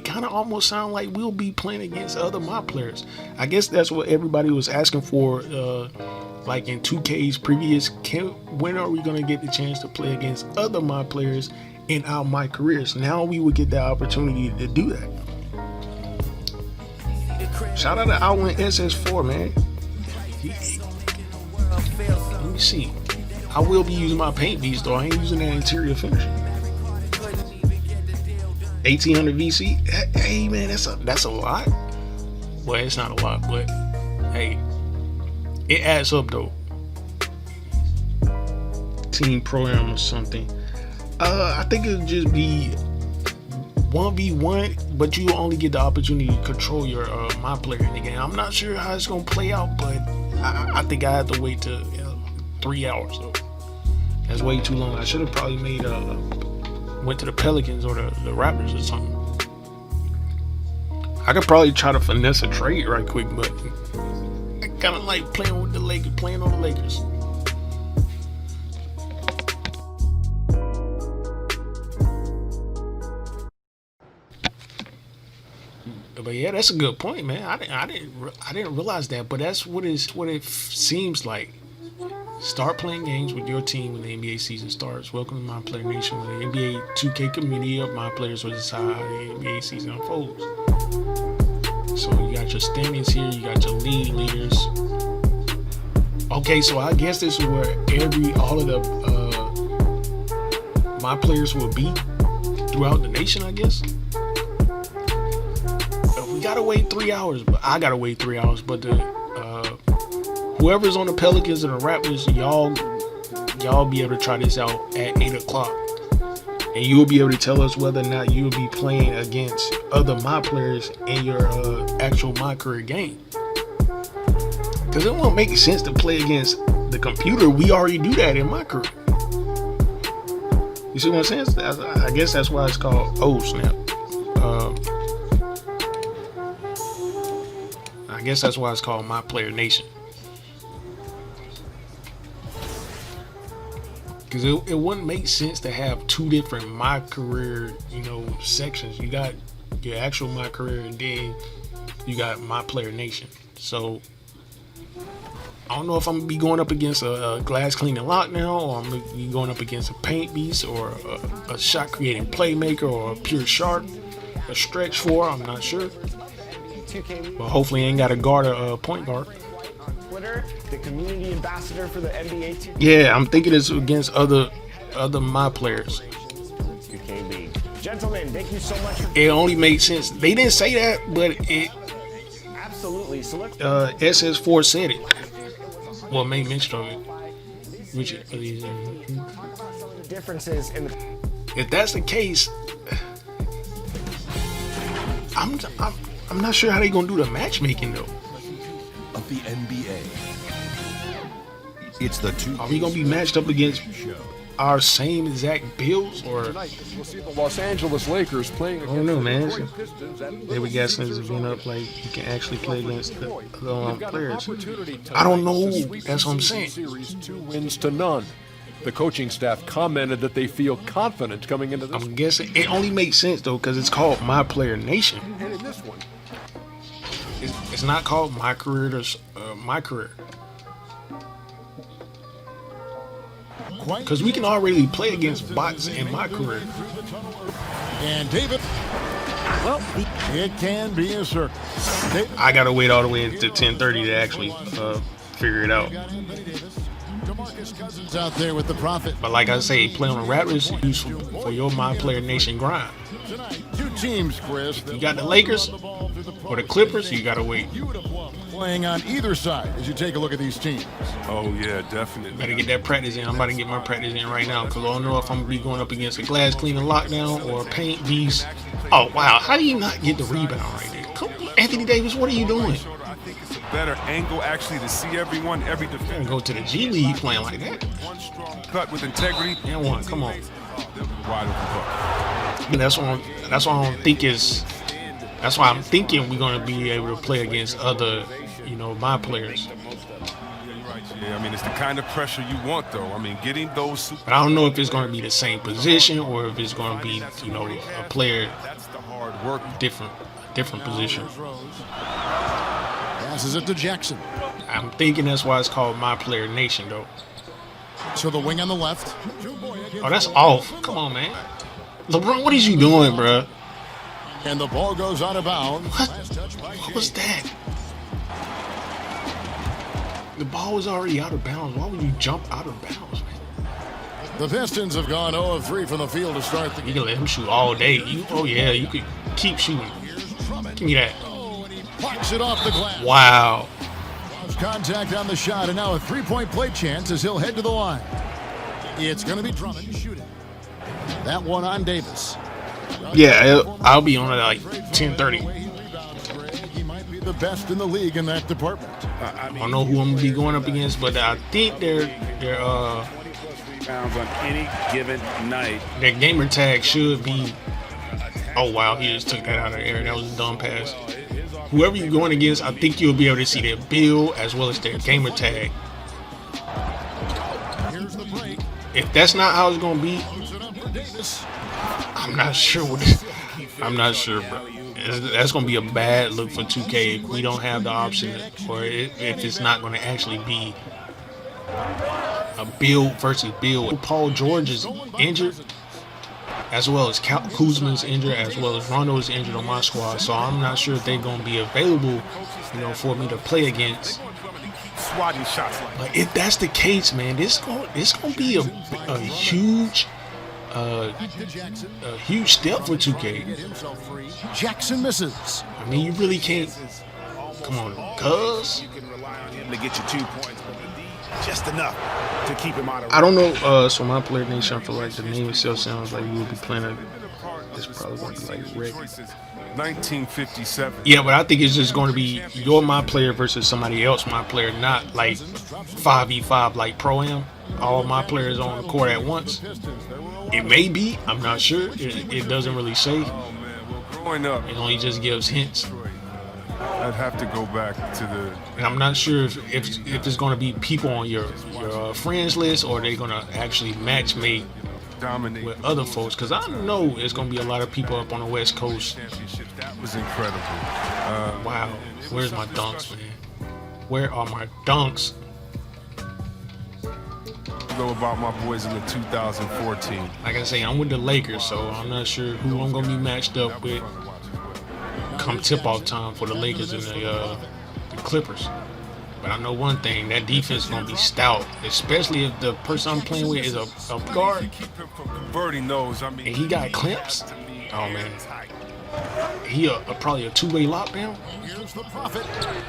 kind of almost sounds like we'll be playing against other My Players. I guess that's what everybody was asking for, like in 2K's previous. When are we gonna get the chance to play against other My Players in our My Careers? Now we would get the opportunity to do that. Shout out to Alwyn SS4, man. Let me see. I will be using my paint beast though. I ain't using that interior finish. 1800 VC. Hey man, that's a lot. Well, it's not a lot, but hey, it adds up though. Team program or something. I think it'll just be 1v1, but you only get the opportunity to control your My Player in the game. I'm not sure how it's gonna play out, but I think I have to wait to 3 hours though. That's way too long. I should have probably went to the Pelicans or the Raptors or something. I could probably try to finesse a trade right quick, but I kind of like playing with the Lakers, playing on the Lakers. But yeah, that's a good point, man. I didn't realize that, but that's what it seems like. Start playing games with your team when the NBA season starts. Welcome to My Player Nation, where the NBA 2K community of My Players will decide how the NBA season unfolds. So you got your standings here, you got your league leaders. Okay, so I guess this is where all of the My Players will be throughout the nation, I guess. We gotta wait 3 hours, but I gotta wait 3 hours, but whoever's on the Pelicans and the Raptors, y'all be able to try this out at 8 o'clock. And you'll be able to tell us whether or not you'll be playing against other My Players in your actual My Career game. Because it won't make sense to play against the computer. We already do that in My Career. You see what I'm saying? I guess that's why it's called snap. I guess that's why it's called My Player Nation. Because it wouldn't make sense to have two different My Career, sections. You got your actual My Career, and then you got My Player Nation. So I don't know if I'm gonna be going up against a glass cleaning lockdown, or I'm gonna be going up against a paint beast, or a shot creating playmaker, or a pure shark, a stretch four. I'm not sure, but hopefully I ain't got to guard a point guard. Twitter, the community ambassador for the NBA team. Yeah, I'm thinking it's against other My Players. Gentlemen, thank you so much. It only made sense. They didn't say that, but it absolutely. SS4 said it. Well, made mention of it. Which differences in the. If that's the case, I'm not sure how they gonna do the matchmaking though. Of the NBA. It's the two. Are we gonna be matched up against our same exact builds, or? Tonight, we'll see the Los Angeles Lakers playing. I don't know, man. They were guessing it's been up like you can actually play against the players. I don't know. That's what I'm saying. Series 2-0. The coaching staff commented that they feel confident coming into this. I'm guessing it only makes sense though because it's called My Player Nation. And in this one. It's not called My Career. My Career. Because we can already play against bots in my career. And David, well, it can be a circus. I gotta wait all the way to 10:30 to actually figure it out. Cousins out there with the profit. But like I say, playing on Raptors is useful for your Myplayer Nation grind. Two teams, Chris. You got the Lakers or the Clippers, you gotta wait. Playing on either side as you take a look at these teams. Oh, yeah, definitely. Better get that practice in. I'm about to get my practice in right now because I don't know if I'm going to be going up against a glass cleaning lockdown or a paint beast. Oh, wow. How do you not get the rebound right there? Come on, Anthony Davis, what are you doing? I think it's a better angle, actually, to see everyone, every defender. Go to the G League playing like that. One strong cut with integrity. And one, come on. Wide open hook. And that's why I'm thinking we're going to be able to play against other, my players. Yeah, I mean, it's the kind of pressure you want, though. I mean, getting those. But I don't know if it's going to be the same position or if it's going to be, a player That's the hard work. different position. Passes it to Jackson. I'm thinking that's why it's called Myplayer Nation, though. So the wing on the left. Oh, that's off. Come on, man. LeBron, what is you doing, bro? And the ball goes out of bounds. What was that? The ball was already out of bounds. Why would you jump out of bounds, man? The Pistons have gone 0 of 3 from the field to start the You game. can let him shoot all day. You could keep shooting. Give me that. Pucks it off the glass. Wow. Contact on the shot, and now a three-point play chance as he'll head to the line. It's going to be Drummond shooting. That one on Davis. Yeah, I'll be on at like 10:30. He might be the best in the league in that department. I don't know who I'm gonna be going up against, but I think their Pounds on any given night. their gamer tag should be. Oh wow, he just took that out of the air. That was a dumb pass. Whoever you're going against, I think you'll be able to see their build as well as their gamer tag. If that's not how it's gonna be, I'm not sure I'm not sure, bro. That's gonna be a bad look for 2K if we don't have the option, or if it's not gonna actually be a build versus build. Paul George is injured, as well as Kuzma's injured, as well as Rondo is injured on my squad. So I'm not sure if they're gonna be available, for me to play against. Swatting shots like But if that's the case, man, this gonna be a huge. A huge step for 2K. Jackson misses. I mean, you really can't. Come on, cuz. You can rely on him to get you 2 points, but indeed, just enough to keep him out of. I don't know. So Myplayer Nation, I feel like the name itself sounds like we will be playing. It's probably going to be like Rick. 1957. Yeah, but I think it's just going to be your Myplayer versus somebody else Myplayer, not like 5v5 like Pro-Am. All my players on the court at once. It may be. I'm not sure. It doesn't really say. Oh man, well, growing up, It only just gives hints. I'd have to go back to the. And I'm not sure if it's going to be people on your friends list or they're going to actually match mate Dominate with other folks. Because I know it's going to be a lot of people up on the West Coast. championship. That was incredible. Wow. Where's my dunks, man? Where are my dunks? Know about my boys in the 2014. Like I say, I'm with the Lakers, so I'm not sure who I'm going to be matched up with come tip-off time for the Lakers and the Clippers. But I know one thing, that defense is going to be stout, especially if the person I'm playing with is a guard Keep him from converting those. I mean, and he got clamps. Oh, man. He probably a two-way lockdown.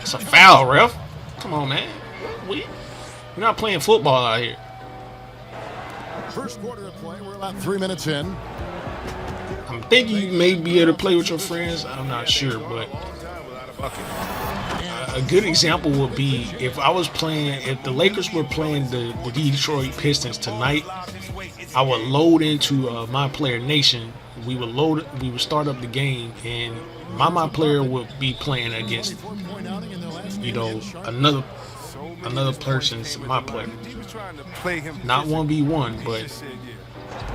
It's a foul, ref. Come on, man. We're not playing football out here. First quarter of play, we're about 3 minutes in. I'm thinking you may be able to play with your friends. I'm not sure, but a good example would be if the Lakers were playing the Detroit Pistons tonight, I would load into Myplayer Nation. We would start up the game, and my player would be playing against, another person's Myplayer. Not 1v1, but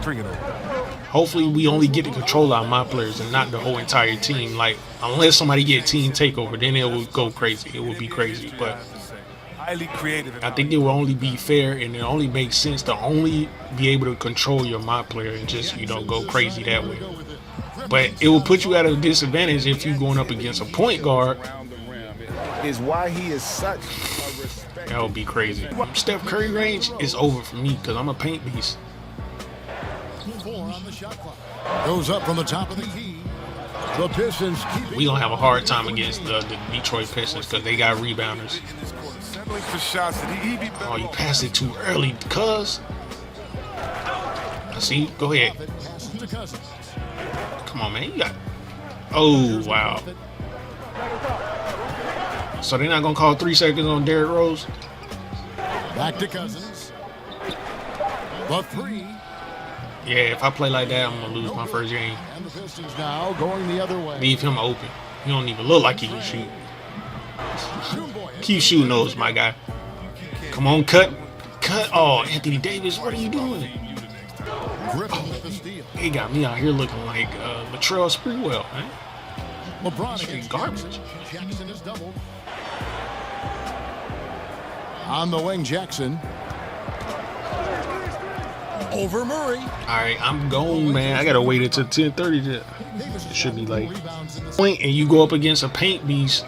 bring it over. hopefully we only get the control out of my players and not the whole entire team. Like, unless somebody get team takeover, then it will go crazy. It will be crazy. But Highly creative. I think it will only be fair and it only makes sense to only be able to control your Myplayer and just, you know, go crazy that way. But it will put you at a disadvantage if you're going up against a point guard. Is why he is such a respect. That would be crazy. Steph Curry range is over for me because I'm a paint beast. 4 on the shot clock. Goes up from the top of the key. The Pistons keep. We gonna have a hard time against the Detroit Pistons because they got rebounders. Oh, you passed it too early, cuz. I see. Go ahead. Come on, man. You got. Oh, wow. So they're not gonna call 3 seconds on Derrick Rose? Back to Cousins. The 3. Yeah, if I play like that, I'm gonna lose my first game. And the Pistons now going the other way. Leave him open. He don't even look like he can shoot. Keep shooting those, my guy. Come on, cut. Cut. Oh, Anthony Davis, what are you doing? Griffin with the steal. He got me out here looking like Latrell Sprewell, man. LeBron Straight against garbage. Jackson is doubled. On the wing, Jackson. Over Murray. All right, I'm going, man. I gotta wait until 10:30. It should be late. Point, and you go up against a paint beast.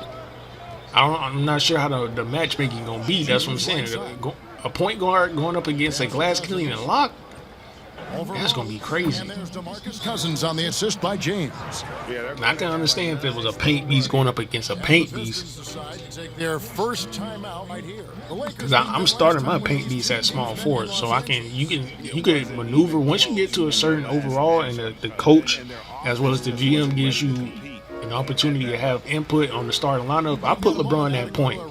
I'm not sure how the matchmaking gonna be. That's what I'm saying. A point guard going up against a glass cleaning lock. That's gonna be crazy. And there's DeMarcus Cousins on the assist by James. I can understand if it was a paint beast going up against a paint beast. Their first time out right here. Because I'm starting my paint beast at small forward, so you can maneuver once you get to a certain overall, and the coach as well as the GM gives you an opportunity to have input on the starting lineup. I put LeBron at point,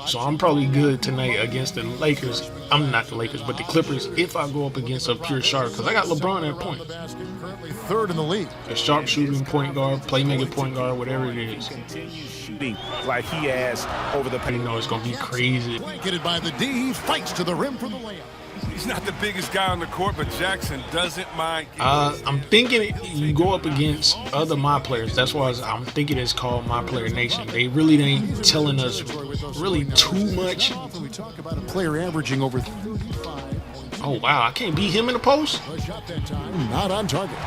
so I'm probably good tonight against the Lakers. I'm not the Lakers, but the Clippers if I go up against a pure sharp, because I got LeBron at point. Currently third in the league. A sharp shooting point guard, playmaker point guard, whatever it is. Shooting like he has over the You know it's gonna be crazy. Blanketed by the D, he fights to the rim for the layup. He's not the biggest guy on the court, but Jackson doesn't mind. I'm thinking you go up against other Myplayers. That's why I'm thinking it's called Myplayer Nation. They really ain't telling us really too much. We talk about a player averaging over 35. Oh wow, I can't beat him in the post. A shot that time, not on target.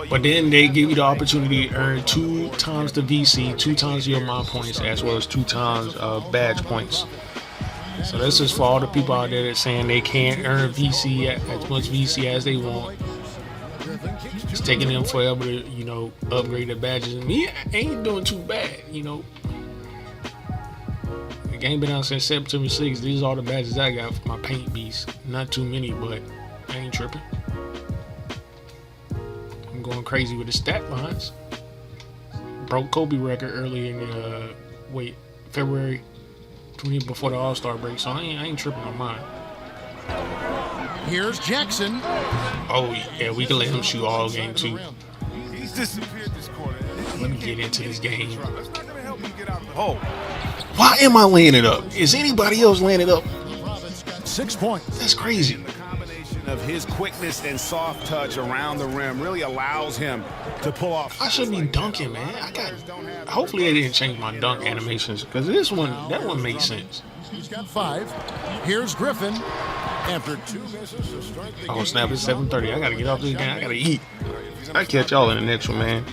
But then they give you the opportunity to earn 2 times the VC, 2 times your mod points, as well as 2 times badge points. So this is for all the people out there that's saying they can't earn VC as much VC as they want. It's taking them forever to, you know, upgrade their badges. And me, I ain't doing too bad, you know. The game been out since September 6th. These are all the badges I got for my paint beast. Not too many, but I ain't tripping. I'm going crazy with the stat lines. Broke Kobe record early in February. Before the All-Star break, so I ain't tripping on mine. Here's Jackson. Oh yeah, we can let him shoot all game too. He's disappeared this quarter. Let me get into this game. That's not gonna help you get out of the hole. Why am I laying it up? Is anybody else laying it up? 6 points. That's crazy. The combination of his quickness and soft touch around the rim really allows him to pull off. I should be dunking, man. Hopefully they didn't change my dunk animations because that one makes sense. He's got 5. Here's Griffin. After 2 misses to start the Oh snap! It's 7:30. I gotta get off this game. I gotta eat. I'll catch y'all in the next one, man.